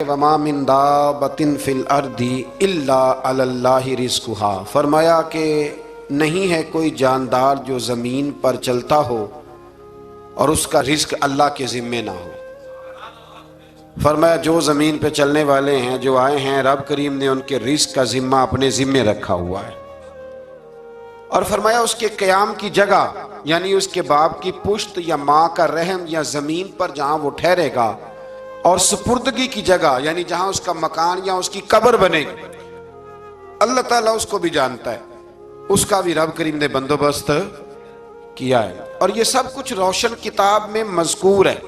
وما من دابۃ فی الارض الا علی اللہ رزقھا، فرمایا کہ نہیں ہے کوئی جاندار جو زمین پر چلتا ہو اور اس کا رزق اللہ کے ذمے نہ ہو۔ فرمایا جو زمین پہ چلنے والے ہیں، جو آئے ہیں، رب کریم نے ان کے رزق کا ذمہ اپنے ذمے رکھا ہوا ہے۔ اور فرمایا اس کے قیام کی جگہ، یعنی اس کے باپ کی پشت یا ماں کا رحم یا زمین پر جہاں وہ ٹھہرے گا، اور سپردگی کی جگہ یعنی جہاں اس کا مکان یا اس کی قبر بنے گی، اللہ تعالیٰ اس کو بھی جانتا ہے، اس کا بھی رب کریم نے بندوبست کیا ہے، اور یہ سب کچھ روشن کتاب میں مذکور ہے۔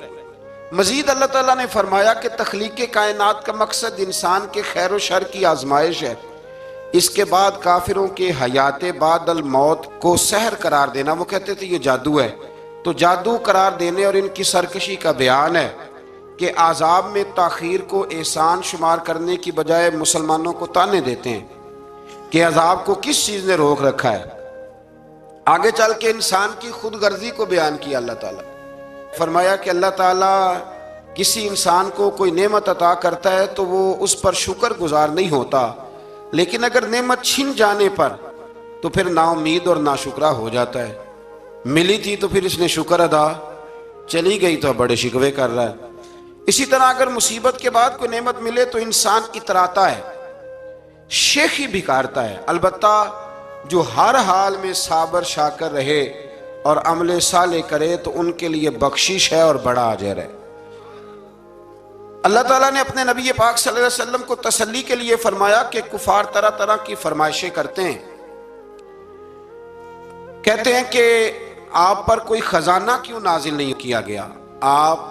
مزید اللہ تعالیٰ نے فرمایا کہ تخلیق کائنات کا مقصد انسان کے خیر و شر کی آزمائش ہے، اس کے بعد کافروں کے حیات بعد الموت کو سحر قرار دینا۔ وہ کہتے تھے یہ جادو ہے، تو جادو قرار دینے اور ان کی سرکشی کا بیان ہے کہ عذاب میں تاخیر کو احسان شمار کرنے کی بجائے مسلمانوں کو تانے دیتے ہیں کہ عذاب کو کس چیز نے روک رکھا ہے۔ آگے چل کے انسان کی خود غرضی کو بیان کیا اللہ تعالیٰ، فرمایا کہ اللہ تعالیٰ کسی انسان کو کوئی نعمت عطا کرتا ہے تو وہ اس پر شکر گزار نہیں ہوتا، لیکن اگر نعمت چھن جانے پر تو پھر نا امید اور ناشکرا ہو جاتا ہے۔ ملی تھی تو پھر اس نے شکر ادا، چلی گئی تو بڑے شکوے کر رہا ہے۔ اسی طرح اگر مصیبت کے بعد کوئی نعمت ملے تو انسان اتراتا ہے، شیخی بھی کارتا ہے، البتہ جو ہر حال میں صابر شاکر رہے اور عمل صالح کرے تو ان کے لیے بخشش ہے اور بڑا اجر ہے۔ اللہ تعالیٰ نے اپنے نبی پاک صلی اللہ علیہ وسلم کو تسلی کے لیے فرمایا کہ کفار طرح طرح کی فرمائشیں کرتے ہیں، کہتے ہیں کہ آپ پر کوئی خزانہ کیوں نازل نہیں کیا گیا؟ آپ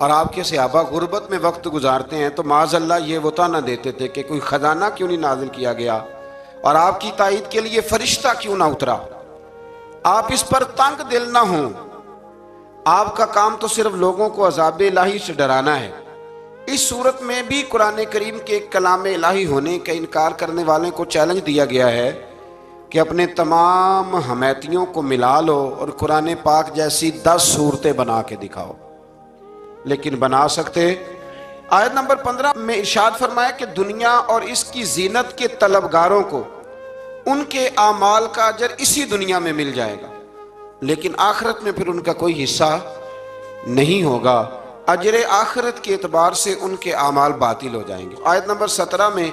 اور آپ کے صحابہ غربت میں وقت گزارتے ہیں تو معاذ اللہ یہ وہ طعنہ دیتے تھے کہ کوئی خزانہ کیوں نہیں نازل کیا گیا، اور آپ کی تائید کے لیے فرشتہ کیوں نہ اترا؟ آپ اس پر تنگ دل نہ ہوں، آپ کا کام تو صرف لوگوں کو عذاب الہی سے ڈرانا ہے۔ اس صورت میں بھی قرآن کریم کے کلام الہی ہونے کا انکار کرنے والوں کو چیلنج دیا گیا ہے کہ اپنے تمام حمیتیوں کو ملا لو اور قرآن پاک جیسی 10 صورتیں بنا کے دکھاؤ، لیکن بنا سکتے؟ آیت نمبر 15 میں ارشاد فرمایا کہ دنیا اور اس کی زینت کے طلبگاروں کو ان کے اعمال کا اجر اسی دنیا میں مل جائے گا، لیکن آخرت میں پھر ان کا کوئی حصہ نہیں ہوگا، اجر آخرت کے اعتبار سے ان کے اعمال باطل ہو جائیں گے۔ آیت نمبر 17 میں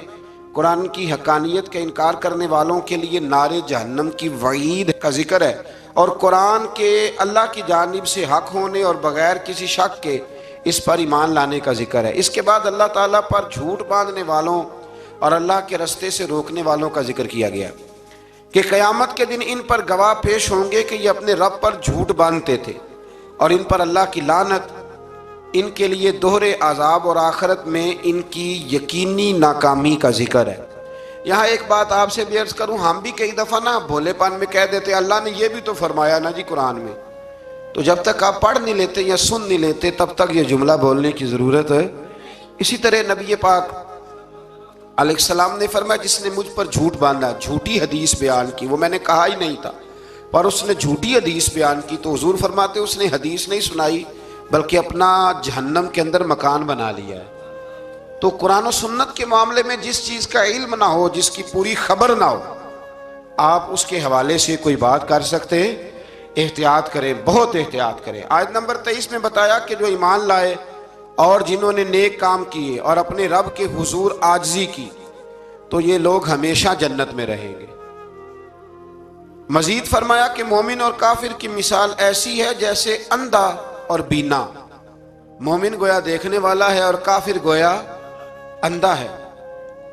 قرآن کی حقانیت کا انکار کرنے والوں کے لیے نار جہنم کی وعید کا ذکر ہے، اور قرآن کے اللہ کی جانب سے حق ہونے اور بغیر کسی شک کے اس پر ایمان لانے کا ذکر ہے۔ اس کے بعد اللہ تعالیٰ پر جھوٹ باندھنے والوں اور اللہ کے رستے سے روکنے والوں کا ذکر کیا گیا کہ قیامت کے دن ان پر گواہ پیش ہوں گے کہ یہ اپنے رب پر جھوٹ باندھتے تھے، اور ان پر اللہ کی لعنت، ان کے لیے دوہرے عذاب اور آخرت میں ان کی یقینی ناکامی کا ذکر ہے۔ یہاں ایک بات آپ سے بھی عرض کروں، ہم بھی کئی دفعہ نا بھولے پن میں کہہ دیتے اللہ نے یہ بھی تو فرمایا نا جی قرآن میں، تو جب تک آپ پڑھ نہیں لیتے یا سن نہیں لیتے تب تک یہ جملہ بولنے کی ضرورت ہے۔ اسی طرح نبی پاک علیہ السلام نے فرمایا جس نے مجھ پر جھوٹ باندھا، جھوٹی حدیث بیان کی، وہ میں نے کہا ہی نہیں تھا پر اس نے جھوٹی حدیث بیان کی، تو حضور فرماتے اس نے حدیث نہیں سنائی بلکہ اپنا جہنم کے اندر مکان بنا لیا ہے۔ تو قرآن و سنت کے معاملے میں جس چیز کا علم نہ ہو، جس کی پوری خبر نہ ہو، آپ اس کے حوالے سے کوئی بات کر سکتے؟ احتیاط کریں، بہت احتیاط کریں۔ آیت نمبر 23 میں بتایا کہ جو ایمان لائے اور جنہوں نے نیک کام کیے اور اپنے رب کے حضور عاجزی کی تو یہ لوگ ہمیشہ جنت میں رہیں گے۔ مزید فرمایا کہ مومن اور کافر کی مثال ایسی ہے جیسے اندھا اور بینا، مومن گویا دیکھنے والا ہے اور کافر گویا اندھا ہے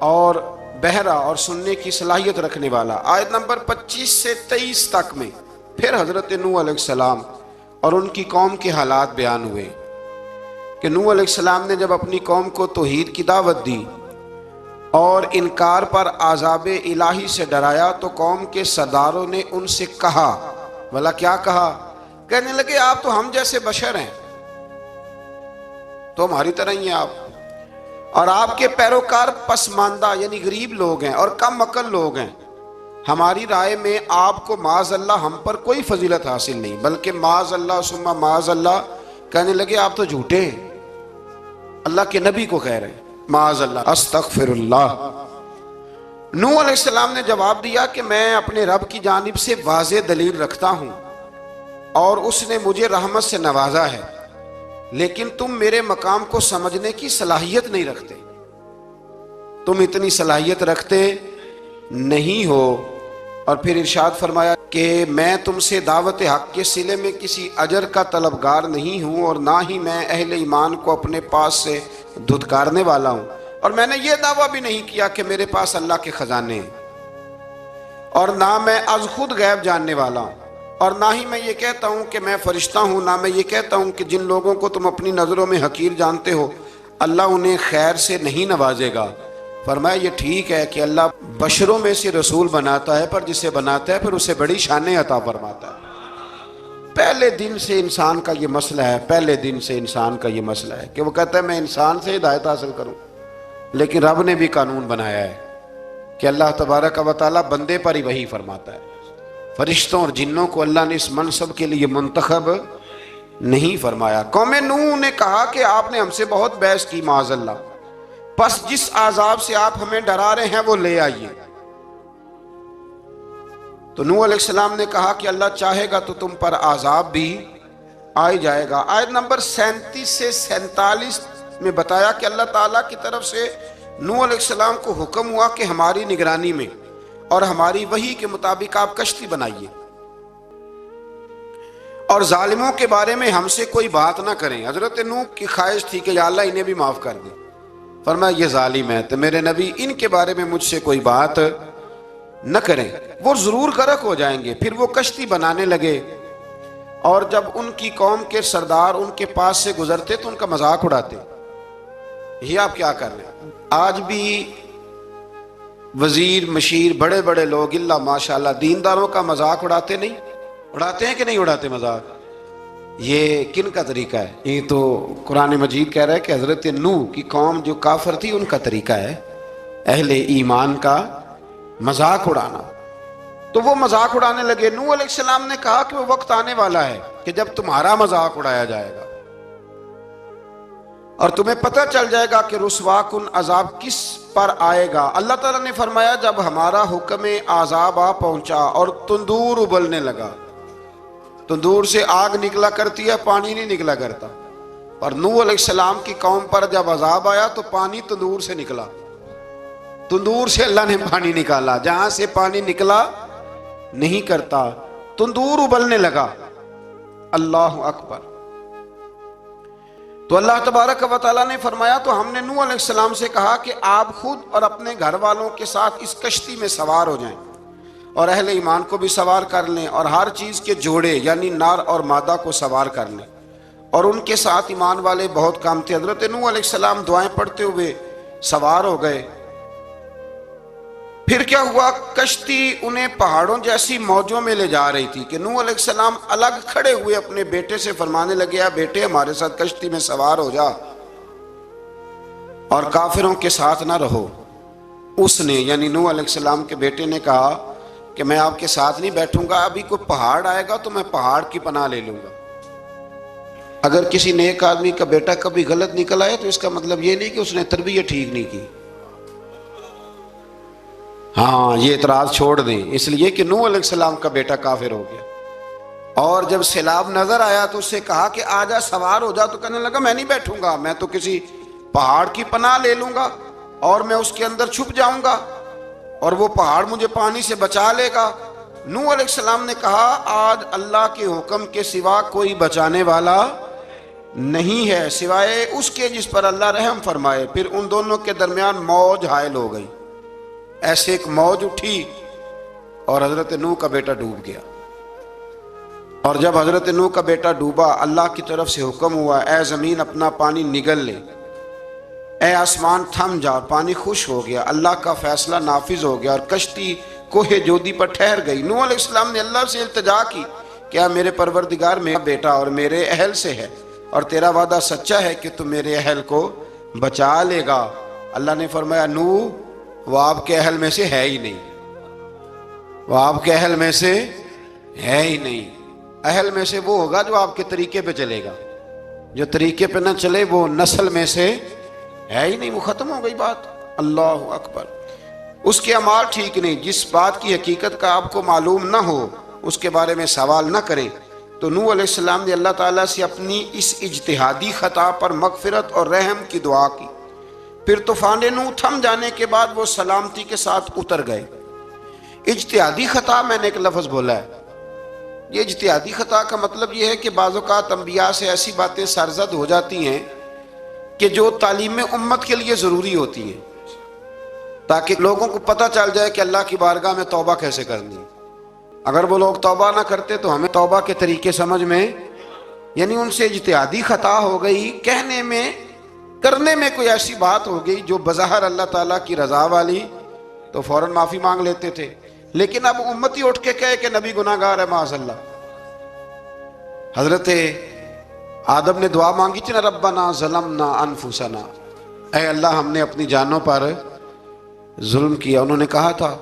اور بہرا اور سننے کی صلاحیت رکھنے والا۔ آیت نمبر 25 سے 23 تک میں پھر حضرت نوح علیہ السلام اور ان کی قوم کے حالات بیان ہوئے کہ نوح علیہ السلام نے جب اپنی قوم کو توحید کی دعوت دی اور انکار پر عذاب الہی سے ڈرایا تو قوم کے سرداروں نے ان سے کہا، بھلا کیا کہا؟ کہنے لگے آپ تو ہم جیسے بشر ہیں، تو ہماری طرح ہی ہیں آپ، اور آپ کے پیروکار پسماندہ یعنی غریب لوگ ہیں اور کم عقل لوگ ہیں، ہماری رائے میں آپ کو معاذ اللہ ہم پر کوئی فضیلت حاصل نہیں، بلکہ معاذ اللہ ثم معاذ اللہ۔ کہنے لگے آپ تو جھوٹے ہیں، اللہ کے نبی کو کہہ رہے ہیں۔ معاذ اللہ، استغفر اللہ۔ نوح علیہ السلام نے جواب دیا کہ میں اپنے رب کی جانب سے واضح دلیل رکھتا ہوں اور اس نے مجھے رحمت سے نوازا ہے، لیکن تم میرے مقام کو سمجھنے کی صلاحیت نہیں رکھتے، تم اتنی صلاحیت رکھتے نہیں ہو۔ اور پھر ارشاد فرمایا کہ میں تم سے دعوت حق کے صلے میں کسی اجر کا طلبگار نہیں ہوں، اور نہ ہی میں اہل ایمان کو اپنے پاس سے دھتکارنے والا ہوں، اور میں نے یہ دعویٰ بھی نہیں کیا کہ میرے پاس اللہ کے خزانے ہیں، اور نہ میں از خود غیب جاننے والا ہوں، اور نہ ہی میں یہ کہتا ہوں کہ میں فرشتہ ہوں، نہ میں یہ کہتا ہوں کہ جن لوگوں کو تم اپنی نظروں میں حقیر جانتے ہو اللہ انہیں خیر سے نہیں نوازے گا۔ فرمایا یہ ٹھیک ہے کہ اللہ بشروں میں سے رسول بناتا ہے، پر جسے بناتا ہے پھر اسے بڑی شانیں عطا فرماتا ہے۔ پہلے دن سے انسان کا یہ مسئلہ ہے، پہلے دن سے انسان کا یہ مسئلہ ہے کہ وہ کہتا ہے میں انسان سے ہدایت حاصل کروں، لیکن رب نے بھی قانون بنایا ہے کہ اللہ تبارک و تعالیٰ بندے پر ہی وحی فرماتا ہے، فرشتوں اور جنوں کو اللہ نے اس منصب کے لیے منتخب نہیں فرمایا۔ قوم نوح نے کہا کہ آپ نے ہم سے بہت بحث کی معاذ اللہ، پس جس عذاب سے آپ ہمیں ڈرا رہے ہیں وہ لے آئیے۔ تو نوح علیہ السلام نے کہا کہ اللہ چاہے گا تو تم پر عذاب بھی آ جائے گا۔ آیت نمبر 37 سے 47 میں بتایا کہ اللہ تعالیٰ کی طرف سے نوح علیہ السلام کو حکم ہوا کہ ہماری نگرانی میں اور ہماری وحی کے مطابق آپ کشتی بنائیے، اور ظالموں کے بارے میں ہم سے کوئی بات نہ کریں۔ حضرت نوح کی خواہش تھی کہ یا اللہ انہیں بھی معاف کر دے، فرمایا یہ ظالم ہے تو میرے نبی ان کے بارے میں مجھ سے کوئی بات نہ کریں، وہ ضرور غرق ہو جائیں گے۔ پھر وہ کشتی بنانے لگے، اور جب ان کی قوم کے سردار ان کے پاس سے گزرتے تو ان کا مذاق اڑاتے۔ یہ آپ کیا کر رہے ہیں؟ آج بھی وزیر مشیر بڑے بڑے لوگ اللہ ماشاءاللہ دینداروں کا مذاق اڑاتے نہیں؟ اڑاتے ہیں کہ نہیں اڑاتے مذاق؟ یہ کن کا طریقہ ہے؟ یہ تو قرآن مجید کہہ رہا ہے کہ حضرت نوح کی قوم جو کافر تھی ان کا طریقہ ہے اہل ایمان کا مذاق اڑانا۔ تو وہ مذاق اڑانے لگے۔ نوح علیہ السلام نے کہا کہ وہ وقت آنے والا ہے کہ جب تمہارا مذاق اڑایا جائے گا اور تمہیں پتہ چل جائے گا کہ رسوا کن عذاب کس پر آئے گا۔ اللہ تعالیٰ نے فرمایا جب ہمارا حکم عذاب آ پہنچا اور تندور ابلنے لگا، تندور سے آگ نکلا کرتی ہے، پانی نہیں نکلا کرتا، اور نوح علیہ السلام کی قوم پر جب عذاب آیا تو پانی تندور سے نکلا، تندور سے اللہ نے پانی نکالا، جہاں سے پانی نکلا نہیں کرتا، تندور ابلنے لگا۔ اللہ اکبر۔ تو اللہ تبارک و تعالیٰ نے فرمایا تو ہم نے نوح علیہ السلام سے کہا کہ آپ خود اور اپنے گھر والوں کے ساتھ اس کشتی میں سوار ہو جائیں اور اہل ایمان کو بھی سوار کر لیں، اور ہر چیز کے جوڑے یعنی نر اور مادہ کو سوار کر لیں، اور ان کے ساتھ ایمان والے بہت کام تھے۔ حضرت نوح علیہ السلام دعائیں پڑھتے ہوئے سوار ہو گئے۔ پھر کیا ہوا؟ کشتی انہیں پہاڑوں جیسی موجوں میں لے جا رہی تھی کہ نوح علیہ السلام الگ کھڑے ہوئے اپنے بیٹے سے فرمانے لگے اے بیٹے ہمارے ساتھ کشتی میں سوار ہو جا اور کافروں کے ساتھ نہ رہو۔ اس نے یعنی نوح علیہ السلام کے بیٹے نے کہا کہ میں آپ کے ساتھ نہیں بیٹھوں گا، ابھی کوئی پہاڑ آئے گا تو میں پہاڑ کی پناہ لے لوں گا۔ اگر کسی نیک آدمی کا بیٹا کبھی غلط نکل آئے تو اس کا مطلب یہ نہیں کہ اس نے تربیت ٹھیک نہیں کی، ہاں یہ اعتراض چھوڑ دیں، اس لیے کہ نوح علیہ السلام کا بیٹا کافر ہو گیا۔ اور جب سیلاب نظر آیا تو اس سے کہا کہ آجا سوار ہو جا، تو کہنے لگا میں نہیں بیٹھوں گا، میں تو کسی پہاڑ کی پناہ لے لوں گا اور میں اس کے اندر چھپ جاؤں گا اور وہ پہاڑ مجھے پانی سے بچا لے گا۔ نوح علیہ السلام نے کہا آج اللہ کے حکم کے سوا کوئی بچانے والا نہیں ہے سوائے اس کے جس پر اللہ رحم فرمائے۔ پھر ان دونوں کے درمیان موج حائل ہو گئی، ایسے ایک موج اٹھی اور حضرت نوح کا بیٹا ڈوب گیا۔ اور جب حضرت نوح کا بیٹا ڈوبا اللہ کی طرف سے حکم ہوا اے زمین اپنا پانی نگل لے، اے آسمان تھم جا، پانی خوش ہو گیا، اللہ کا فیصلہ نافذ ہو گیا اور کشتی کوہ جودی پر ٹھہر گئی۔ نوح علیہ السلام نے اللہ سے التجا کی کیا میرے پروردگار میرا بیٹا اور میرے اہل سے ہے اور تیرا وعدہ سچا ہے کہ تم میرے اہل کو بچا لے گا۔ اللہ نے فرمایا نوح وہ آپ کے اہل میں سے ہے ہی نہیں، وہ آپ کے اہل میں سے ہے ہی نہیں۔ اہل میں سے وہ ہوگا جو آپ کے طریقے پہ چلے گا، جو طریقے پہ نہ چلے وہ نسل میں سے ہے ہی نہیں، وہ ختم ہو گئی بات۔ اللہ اکبر۔ اس کے اعمال ٹھیک نہیں، جس بات کی حقیقت کا آپ کو معلوم نہ ہو اس کے بارے میں سوال نہ کریں۔ تو نوح علیہ السلام نے اللہ تعالیٰ سے اپنی اس اجتہادی خطا پر مغفرت اور رحم کی دعا کی۔ پھر طوفان نوح تھم جانے کے بعد وہ سلامتی کے ساتھ اتر گئے۔ اجتہادی خطا، میں نے ایک لفظ بولا ہے، یہ اجتہادی خطا کا مطلب یہ ہے کہ بعض اوقات انبیاء سے ایسی باتیں سرزد ہو جاتی ہیں کہ جو تعلیم امت کے لیے ضروری ہوتی ہیں، تاکہ لوگوں کو پتہ چل جائے کہ اللہ کی بارگاہ میں توبہ کیسے کرنی ہے۔ اگر وہ لوگ توبہ نہ کرتے تو ہمیں توبہ کے طریقے سمجھ میں، یعنی ان سے اجتہادی خطا ہو گئی، کہنے میں کرنے میں کوئی ایسی بات ہو گئی جو بظاہر اللہ تعالیٰ کی رضا والی، تو فوراً معافی مانگ لیتے تھے۔ لیکن اب امتی اٹھ کے کہے کہ نبی گناہ گار ہے، معاذ اللہ۔ حضرت آدم نے دعا مانگی تھی نا، ربنا ظلمنا انفسنا، اے اللہ ہم نے اپنی جانوں پر ظلم کیا، انہوں نے کہا تھا۔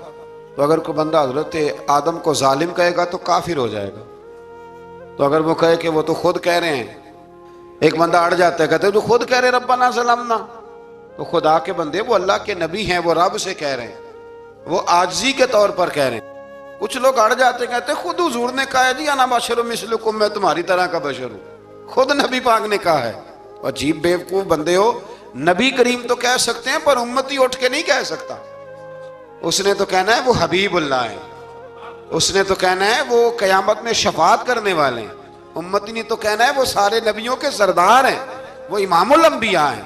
تو اگر کوئی بندہ حضرت آدم کو ظالم کہے گا تو کافر ہو جائے گا۔ تو اگر وہ کہے کہ وہ تو خود کہہ رہے ہیں، ایک بندہ اڑ جاتا ہے، کہتے ہیں تو خود کہہ رہے ربنا ظلمنا، تو خدا کے بندے وہ اللہ کے نبی ہیں، وہ رب سے کہہ رہے ہیں، وہ عاجزی کے طور پر کہہ رہے ہیں۔ کچھ لوگ اڑ جاتے ہیں، کہتے ہیں خود حضور نے کہا ہے جی انا بشر مثلکم، میں تمہاری طرح کا بشر ہوں، خود نبی پاک نے کہا ہے۔ عجیب بیوقوف بندے ہو، نبی کریم تو کہہ سکتے ہیں پر امتی اٹھ کے نہیں کہہ سکتا۔ اس نے تو کہنا ہے وہ حبیب اللہ ہے، اس نے تو کہنا ہے وہ قیامت میں شفاعت کرنے والے ہیں، امتی نے تو کہنا ہے وہ سارے نبیوں کے سردار ہیں، وہ امام الانبیاء ہیں۔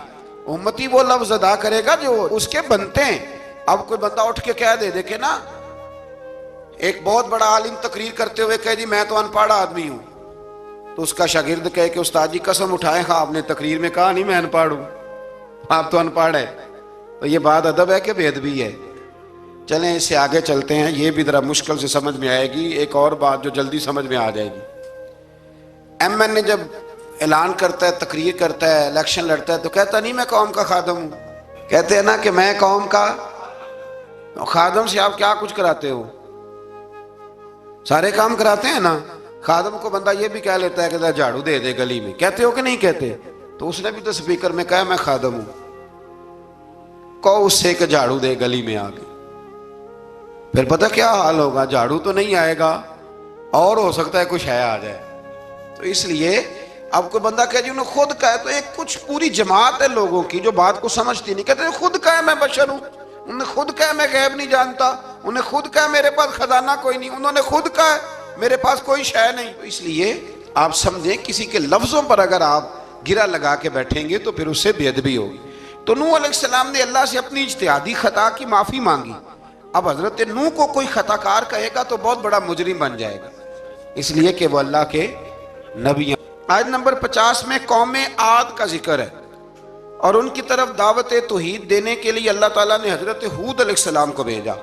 امتی وہ لفظ ادا کرے گا جو اس کے بنتے ہیں۔ اب کوئی بندہ اٹھ کے کہہ دے، دیکھے نا، ایک بہت بڑا عالم تقریر کرتے ہوئے کہے جی میں تو ان پڑھ آدمی ہوں، تو اس کا شاگرد کہے کہ استاد جی قسم اٹھائے، ہاں آپ نے تقریر میں کہا نہیں میں ان پڑھ ہوں، آپ تو ان پڑھ ہے۔ تو یہ بات ادب ہے کہ بے ادبی ہے؟ چلیں اس سے آگے چلتے ہیں، یہ بھی ذرا مشکل سے سمجھ میں آئے گی۔ ایک اور بات جو جلدی سمجھ میں آ جائے گی، ایم این اے جب اعلان کرتا ہے، تقریر کرتا ہے، الیکشن لڑتا ہے، تو کہتا نہیں میں قوم کا خادم ہوں، کہتے ہیں نا کہ میں قوم کا خادم سے آپ کیا کچھ کراتے ہو؟ سارے کام کراتے ہیں نا۔ خادم کو بندہ یہ بھی کہہ لیتا ہے کہ ذرا جھاڑو دے دے گلی میں، کہتے ہو کہ نہیں کہتے؟ تو اس نے بھی تو سپیکر میں کہا میں خادم ہوں، کہو اس سے کہ جھاڑو دے گلی میں آگے۔ پھر پتہ کیا حال ہوگا؟ جھاڑو تو نہیں آئے گا اور ہو سکتا ہے کچھ ہے آ جائے۔ تو اس لیے اب کوئی بندہ کہے جی انہوں نے خود کہا ہے، تو ایک کچھ پوری جماعت ہے لوگوں کی جو بات کو سمجھتی نہیں، کہتے ہیں خود کہا ہے میں بشر ہوں، انہوں نے خود کہا ہے میں غیب نہیں جانتا، انہوں نے خود کہا ہے میرے پاس خزانہ کوئی نہیں، انہوں نے خود کہا ہے میرے پاس کوئی شے نہیں۔ تو اس لیے آپ سمجھیں کسی کے لفظوں پر اگر آپ گرہ لگا کے بیٹھیں گے تو پھر اس سے بے ادبی ہوگی۔ تو نوح علیہ السلام نے اللہ سے اپنی اجتہادی خطا کی معافی مانگی۔ اب حضرت نوح کو کوئی خطا کار کہے گا تو بہت بڑا مجرم بن جائے گا، اس لیے کہ وہ اللہ کے نبی ہیں۔ آیت نمبر 50 میں قوم عاد کا ذکر ہے، اور ان کی طرف دعوت توحید دینے کے لیے اللہ تعالیٰ نے حضرت ہود علیہ السلام کو بھیجا۔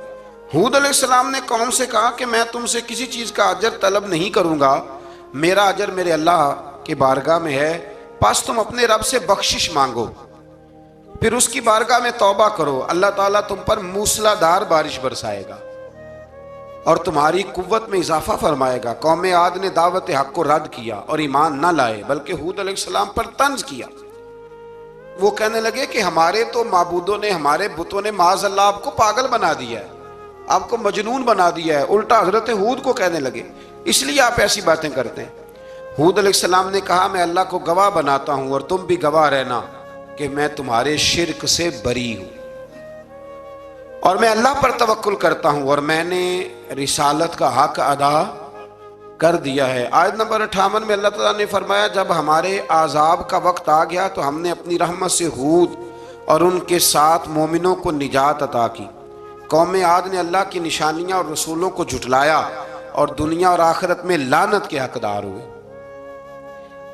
ہود علیہ السلام نے قوم سے کہا کہ میں تم سے کسی چیز کا اجر طلب نہیں کروں گا، میرا اجر میرے اللہ کی بارگاہ میں ہے، پس تم اپنے رب سے بخشش مانگو، پھر اس کی بارگاہ میں توبہ کرو، اللہ تعالیٰ تم پر موسلا دار بارش برسائے گا اور تمہاری قوت میں اضافہ فرمائے گا۔ قوم عاد نے دعوت حق کو رد کیا اور ایمان نہ لائے، بلکہ ہود علیہ السلام پر طنز کیا۔ وہ کہنے لگے کہ ہمارے تو معبودوں نے، ہمارے بتوں نے معاذ اللہ آپ کو پاگل بنا دیا ہے، آپ کو مجنون بنا دیا ہے، الٹا حضرت ہود کو کہنے لگے، اس لیے آپ ایسی باتیں کرتے ہیں۔ ہود علیہ السلام نے کہا میں اللہ کو گواہ بناتا ہوں اور تم بھی گواہ رہنا کہ میں تمہارے شرک سے بری ہوں، اور میں اللہ پر توکل کرتا ہوں، اور میں نے رسالت کا حق ادا کر دیا ہے۔ آیت نمبر 58 میں اللہ تعالیٰ نے فرمایا جب ہمارے عذاب کا وقت آ گیا تو ہم نے اپنی رحمت سے ہود اور ان کے ساتھ مومنوں کو نجات عطا کی۔ قوم عاد نے اللہ کی نشانیاں اور رسولوں کو جھٹلایا اور دنیا اور آخرت میں لعنت کے حقدار ہوئے۔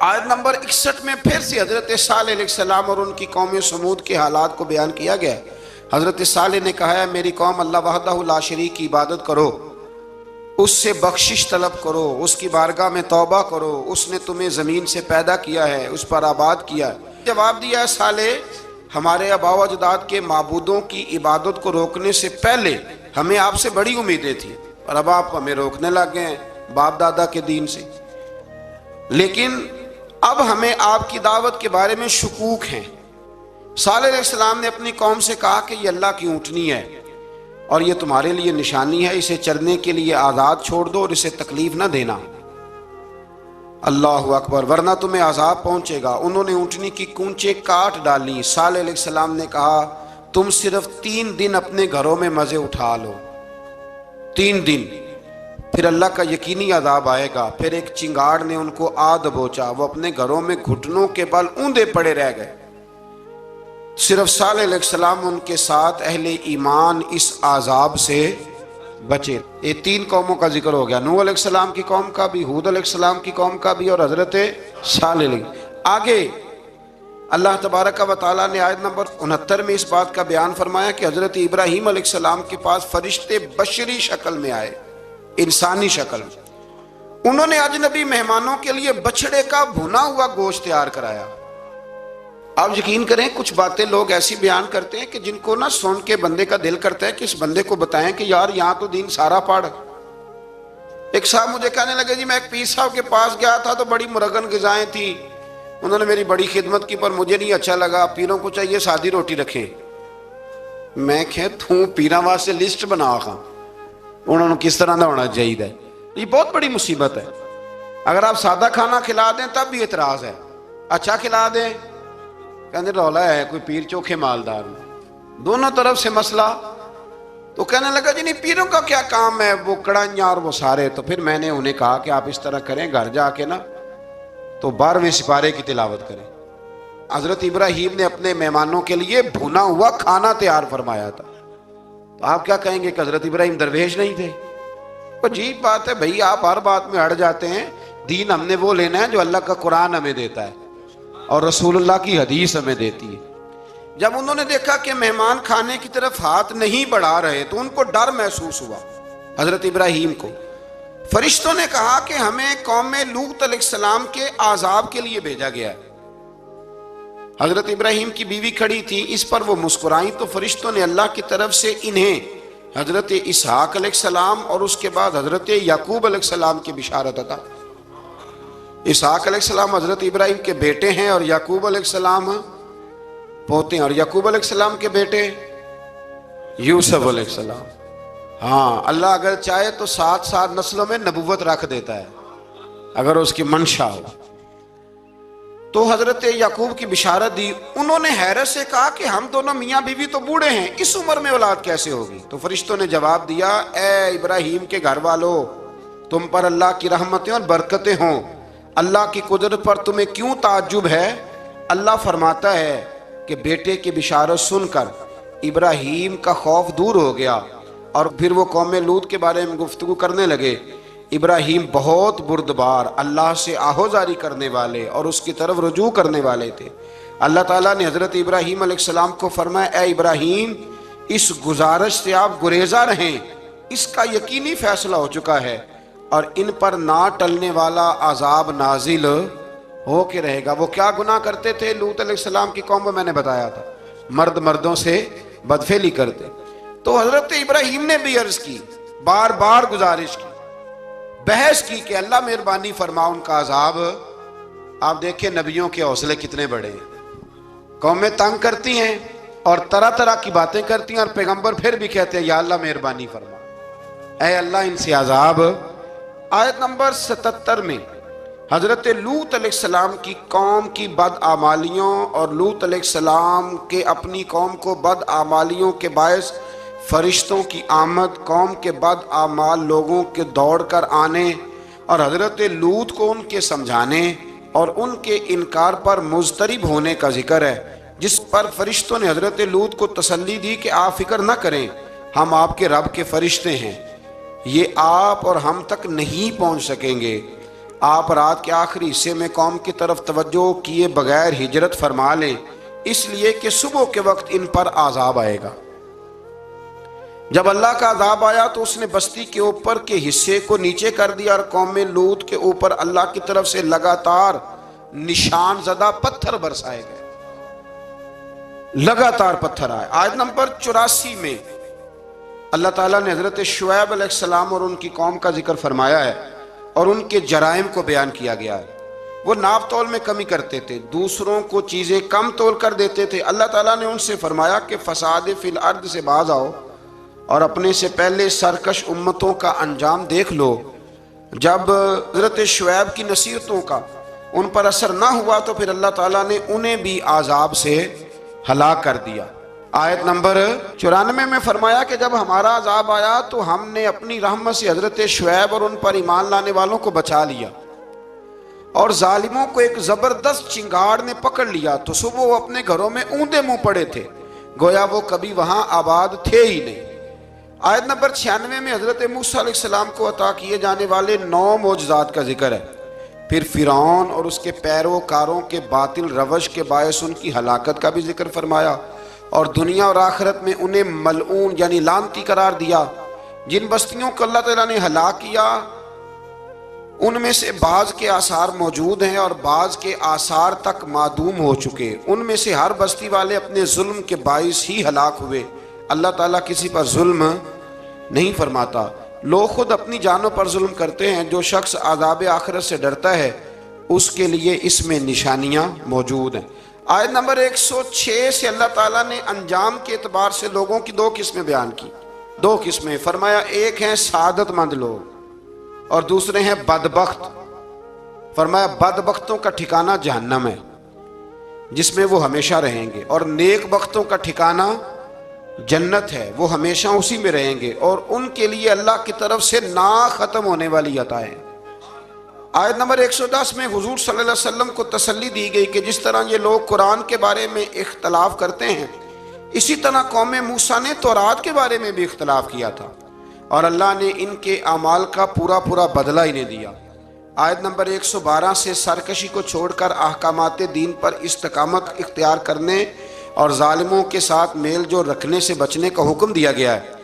آیت نمبر 61 میں پھر سے حضرت صالح علیہ السلام اور ان کی قوم سمود کے حالات کو بیان کیا گیا ہے۔ حضرت صالح نے کہا ہے میری قوم اللہ وحدہ لا شریک کی عبادت کرو، اس سے بخشش طلب کرو، اس کی بارگاہ میں توبہ کرو، اس نے تمہیں زمین سے پیدا کیا ہے، اس پر آباد کیا ہے۔ جواب دیا ہے صالح ہمارے آباء و اجداد کے معبودوں کی عبادت کو روکنے سے پہلے ہمیں آپ سے بڑی امیدیں تھیں، اور اب آپ ہمیں روکنے لگ گئے ہیں باپ دادا کے دین سے، لیکن اب ہمیں آپ کی دعوت کے بارے میں شکوک ہیں، صالح علیہ السلام نے اپنی قوم سے کہا کہ یہ اللہ کی اونٹنی ہے اور یہ تمہارے لیے نشانی ہے، اسے چرنے کے لیے آزاد چھوڑ دو اور اسے تکلیف نہ دینا۔ اللہ اکبر، ورنہ تمہیں عذاب پہنچے گا۔ انہوں نے اونٹنی کی کونچیں کاٹ ڈالی۔ صالح علیہ السلام نے کہا تم صرف 3 دن اپنے گھروں میں مزے اٹھا لو، 3 دن، پھر اللہ کا یقینی عذاب آئے گا۔ پھر ایک چنگاڑ نے ان کو آ دبوچا، وہ اپنے گھروں میں گھٹنوں کے بل اوندے پڑے رہ گئے۔ صرف صالح علیہ السلام ان کے ساتھ اہل ایمان اس عذاب سے بچے۔ یہ 3 قوموں کا ذکر ہو گیا، نوح علیہ السلام کی قوم کا بھی، ہود علیہ السلام کی قوم کا بھی، اور حضرت صالح علیہ۔ آگے اللہ تبارک و تعالیٰ نے آیت نمبر 69 میں اس بات کا بیان فرمایا کہ حضرت ابراہیم علیہ السلام کے پاس فرشتے بشری شکل میں آئے، انسانی شکل۔ انہوں نے اجنبی مہمانوں کے لیے بچڑے کا بھنا ہوا گوشت تیار کرایا۔ آپ یقین کریں کچھ باتیں لوگ ایسی بیان کرتے ہیں کہ جن کو نہ سن کے بندے کا دل کرتا ہے کہ اس بندے کو بتائیں کہ یار یہاں تو دین سارا پڑھ۔ ایک صاحب مجھے کہنے لگے جی میں ایک پیر صاحب کے پاس گیا تھا تو بڑی مرغن غذائیں تھیں، انہوں نے میری بڑی خدمت کی پر مجھے نہیں اچھا لگا، پیروں کو چاہیے سادی روٹی رکھیں۔ میں کہ توں پیراں واسطے لسٹ بنا خاں انہوں نے کس طرح نہ ہونا چاہیے۔ یہ بہت بڑی مصیبت ہے۔ اگر آپ سادہ کھانا کھلا دیں تب بھی اعتراض ہے، اچھا کھلا دیں کہنے رولا ہے کوئی پیر چوکھے مالدار، دونوں طرف سے مسئلہ۔ تو کہنے لگا جی نہیں پیروں کا کیا کام ہے، وہ کڑائیاں اور وہ سارے۔ تو پھر میں نے انہیں کہا کہ آپ اس طرح کریں، گھر جا کے نا تو 12ویں سپارے کی تلاوت کریں۔ حضرت ابراہیم نے اپنے مہمانوں کے لیے بھونا ہوا کھانا تیار فرمایا تھا۔ تو آپ کیا کہیں گے کہ حضرت ابراہیم درویش نہیں تھے؟ عجیب بات ہے بھائی، آپ ہر بات میں اڑ جاتے ہیں۔ دین ہم نے وہ لینا ہے جو اللہ کا قرآن ہمیں دیتا ہے اور رسول اللہ کی حدیث ہمیں دیتی ہے۔ جب انہوں نے دیکھا کہ مہمان کھانے کی طرف ہاتھ نہیں بڑھا رہے تو ان کو ڈر محسوس ہوا۔ حضرت ابراہیم کو فرشتوں نے کہا کہ ہمیں قوم لوط علیہ السلام کے عذاب کے لیے بھیجا گیا ہے۔ حضرت ابراہیم کی بیوی کھڑی تھی، اس پر وہ مسکرائیں تو فرشتوں نے اللہ کی طرف سے انہیں حضرت اسحاق علیہ السلام اور اس کے بعد حضرت یعقوب علیہ السلام کی بشارت عطا۔ اسحاق علیہ السلام حضرت ابراہیم کے بیٹے ہیں اور یعقوب علیہ السلام پوتے ہیں، اور یعقوب علیہ السلام کے بیٹے یوسف علیہ السلام۔ ہاں اللہ اگر چاہے تو 7 نسلوں میں نبوت رکھ دیتا ہے اگر اس کی منشا ہو۔ تو حضرت یعقوب کی بشارت دی۔ انہوں نے حیرت سے کہا کہ ہم دونوں میاں بیوی تو بوڑھے ہیں، اس عمر میں اولاد کیسے ہوگی؟ تو فرشتوں نے جواب دیا اے ابراہیم کے گھر والو، تم پر اللہ کی رحمتیں اور برکتیں ہوں، اللہ کی قدرت پر تمہیں کیوں تعجب ہے؟ اللہ فرماتا ہے کہ بیٹے کی بشارت سن کر ابراہیم کا خوف دور ہو گیا اور پھر وہ قوم لوط کے بارے میں گفتگو کرنے لگے۔ ابراہیم بہت بردبار، اللہ سے آہوزاری کرنے والے اور اس کی طرف رجوع کرنے والے تھے۔ اللہ تعالیٰ نے حضرت ابراہیم علیہ السلام کو فرمایا اے ابراہیم اس گزارش سے آپ گریزاں رہیں، اس کا یقینی فیصلہ ہو چکا ہے اور ان پر نہ ٹلنے والا عذاب نازل ہو کے رہے گا۔ وہ کیا گناہ کرتے تھے؟ لوط علیہ السلام کی قوم میں نے بتایا تھا، مرد مردوں سے بدفعلی کرتے۔ تو حضرت ابراہیم نے بھی عرض کی، بار بار گزارش کی، بحث کی کہ اللہ مہربانی فرما ان کا عذاب۔ آپ دیکھیں نبیوں کے حوصلے کتنے بڑے ہیں، قومیں تنگ کرتی ہیں اور طرح طرح کی باتیں کرتی ہیں اور پیغمبر پھر بھی کہتے ہیں یا اللہ مہربانی فرما، اے اللہ ان سے عذاب۔ آیت نمبر 77 میں حضرت لوط علیہ السلام کی قوم کی بدعمالیوں اور لوط علیہ السلام کے اپنی قوم کو بدعمالیوں کے باعث فرشتوں کی آمد، قوم کے بدعمال لوگوں کے دوڑ کر آنے اور حضرت لوط کو ان کے سمجھانے اور ان کے انکار پر مضطرب ہونے کا ذکر ہے، جس پر فرشتوں نے حضرت لوط کو تسلی دی کہ آپ فکر نہ کریں، ہم آپ کے رب کے فرشتے ہیں، یہ آپ اور ہم تک نہیں پہنچ سکیں گے۔ آپ رات کے آخری حصے میں قوم کی طرف توجہ کیے بغیر ہجرت فرما لیں، اس لیے کہ صبح کے وقت ان پر عذاب آئے گا۔ جب اللہ کا عذاب آیا تو اس نے بستی کے اوپر کے حصے کو نیچے کر دیا اور قوم لوط کے اوپر اللہ کی طرف سے لگاتار نشان زدہ پتھر برسائے گئے، لگاتار پتھر آئے۔ آیت نمبر 84 میں اللہ تعالیٰ نے حضرت شعیب علیہ السلام اور ان کی قوم کا ذکر فرمایا ہے اور ان کے جرائم کو بیان کیا گیا ہے۔ وہ ناپ تول میں کمی کرتے تھے، دوسروں کو چیزیں کم تول کر دیتے تھے۔ اللہ تعالیٰ نے ان سے فرمایا کہ فساد فی الارض سے باز آؤ اور اپنے سے پہلے سرکش امتوں کا انجام دیکھ لو۔ جب حضرت شعیب کی نصیحتوں کا ان پر اثر نہ ہوا تو پھر اللہ تعالیٰ نے انہیں بھی عذاب سے ہلاک کر دیا۔ آیت نمبر 94 میں فرمایا کہ جب ہمارا عذاب آیا تو ہم نے اپنی رحمت سے حضرت شعیب اور ان پر ایمان لانے والوں کو بچا لیا، اور ظالموں کو ایک زبردست چنگاڑ نے پکڑ لیا تو صبح وہ اپنے گھروں میں اوندے منہ پڑے تھے، گویا وہ کبھی وہاں آباد تھے ہی نہیں۔ آیت نمبر 96 میں حضرت موسیٰ علیہ السلام کو عطا کیے جانے والے 9 معجزات کا ذکر ہے۔ پھر فرعون اور اس کے پیروکاروں کے باطل روش کے باعث ان کی ہلاکت کا بھی ذکر فرمایا، اور دنیا اور آخرت میں انہیں ملعون یعنی لعنتی قرار دیا۔ جن بستیوں کو اللہ تعالیٰ نے ہلاک کیا ان میں سے بعض کے آثار موجود ہیں اور بعض کے آثار تک معدوم ہو چکے۔ ان میں سے ہر بستی والے اپنے ظلم کے باعث ہی ہلاک ہوئے۔ اللہ تعالیٰ کسی پر ظلم نہیں فرماتا، لوگ خود اپنی جانوں پر ظلم کرتے ہیں۔ جو شخص عذاب آخرت سے ڈرتا ہے اس کے لیے اس میں نشانیاں موجود ہیں۔ آیت نمبر 106 سے اللہ تعالیٰ نے انجام کے اعتبار سے لوگوں کی 2 قسمیں بیان کی۔ 2 قسمیں فرمایا، ایک ہیں سعادت مند لوگ اور دوسرے ہیں بدبخت۔ فرمایا بدبختوں کا ٹھکانہ جہنم ہے جس میں وہ ہمیشہ رہیں گے، اور نیک بختوں کا ٹھکانہ جنت ہے، وہ ہمیشہ اسی میں رہیں گے، اور ان کے لیے اللہ کی طرف سے نا ختم ہونے والی عطائیں۔ آیت نمبر 110 میں حضور صلی اللہ علیہ وسلم کو تسلی دی گئی کہ جس طرح یہ لوگ قرآن کے بارے میں اختلاف کرتے ہیں، اسی طرح قوم موسیٰ نے تورات کے بارے میں بھی اختلاف کیا تھا، اور اللہ نے ان کے اعمال کا پورا بدلہ انہیں دیا۔ آیت نمبر 112 سے سرکشی کو چھوڑ کر احکامات دین پر استقامت اختیار کرنے اور ظالموں کے ساتھ میل جول رکھنے سے بچنے کا حکم دیا گیا ہے،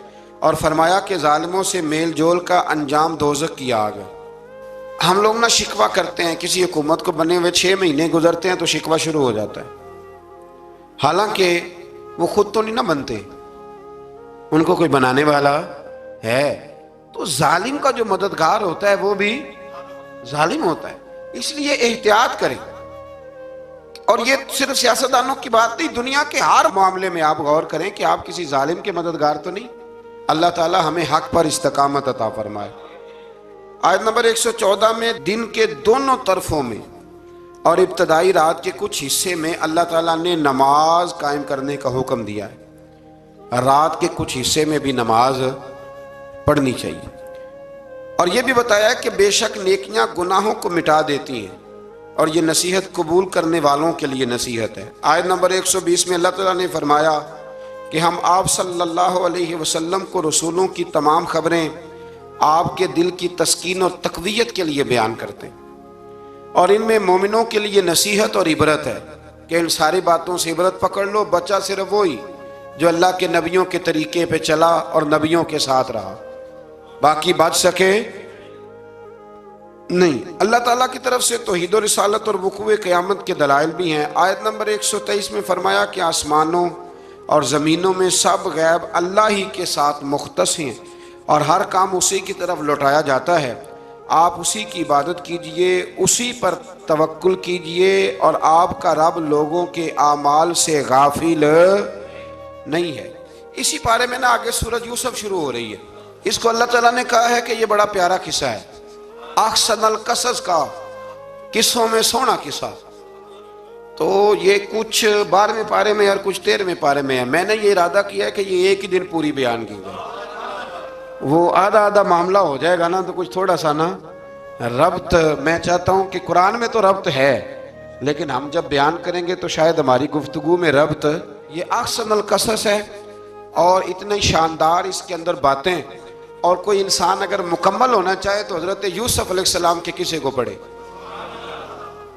اور فرمایا کہ ظالموں سے میل جول کا انجام دوزخ کی آگ ہے۔ ہم لوگ نہ شکوہ کرتے ہیں، کسی حکومت کو بنے ہوئے 6 مہینے گزرتے ہیں تو شکوہ شروع ہو جاتا ہے، حالانکہ وہ خود تو نہیں نہ بنتے، ان کو کوئی بنانے والا ہے۔ تو ظالم کا جو مددگار ہوتا ہے وہ بھی ظالم ہوتا ہے، اس لیے احتیاط کریں۔ اور یہ صرف سیاستدانوں کی بات نہیں، دنیا کے ہر معاملے میں آپ غور کریں کہ آپ کسی ظالم کے مددگار تو نہیں۔ اللہ تعالی ہمیں حق پر استقامت عطا فرمائے۔ آیت نمبر 114 میں دن کے دونوں طرفوں میں اور ابتدائی رات کے کچھ حصے میں اللہ تعالیٰ نے نماز قائم کرنے کا حکم دیا ہے۔ رات کے کچھ حصے میں بھی نماز پڑھنی چاہیے، اور یہ بھی بتایا کہ بے شک نیکیاں گناہوں کو مٹا دیتی ہیں، اور یہ نصیحت قبول کرنے والوں کے لیے نصیحت ہے۔ آیت نمبر 120 میں اللہ تعالیٰ نے فرمایا کہ ہم آپ صلی اللہ علیہ وسلم کو رسولوں کی تمام خبریں آپ کے دل کی تسکین اور تقویت کے لیے بیان کرتے ہیں، اور ان میں مومنوں کے لیے نصیحت اور عبرت ہے کہ ان ساری باتوں سے عبرت پکڑ لو۔ بچہ صرف وہی جو اللہ کے نبیوں کے طریقے پہ چلا اور نبیوں کے ساتھ رہا، باقی بچ سکے نہیں۔ اللہ تعالیٰ کی طرف سے توحید و رسالت اور وقوع قیامت کے دلائل بھی ہیں۔ آیت نمبر 123 میں فرمایا کہ آسمانوں اور زمینوں میں سب غیب اللہ ہی کے ساتھ مختص ہیں، اور ہر کام اسی کی طرف لوٹایا جاتا ہے۔ آپ اسی کی عبادت کیجئے، اسی پر توکل کیجئے، اور آپ کا رب لوگوں کے اعمال سے غافل نہیں ہے۔ اسی پارے میں نا آگے سورۃ یوسف شروع ہو رہی ہے۔ اس کو اللہ تعالیٰ نے کہا ہے کہ یہ بڑا پیارا قصہ ہے، احسن القصص کا، قصوں میں سونا قصہ۔ تو یہ کچھ 12ویں پارے میں اور کچھ 13ویں پارے میں ہے۔ میں نے یہ ارادہ کیا ہے کہ یہ ایک ہی دن پوری بیان کی جائے، وہ آدھا معاملہ ہو جائے گا نا تو کچھ تھوڑا سا نا ربط۔ میں چاہتا ہوں کہ قرآن میں تو ربط ہے، لیکن ہم جب بیان کریں گے تو شاید ہماری گفتگو میں ربط۔ یہ احسن القصص ہے، اور اتنی شاندار اس کے اندر باتیں، اور کوئی انسان اگر مکمل ہونا چاہے تو حضرت یوسف علیہ السلام کے قصے کو پڑھے،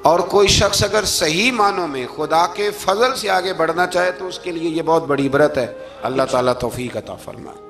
اور کوئی شخص اگر صحیح معنوں میں خدا کے فضل سے آگے بڑھنا چاہے تو اس کے لیے یہ بہت بڑی عبرت ہے۔ اللہ تعالیٰ توفیق عطا فرمائے۔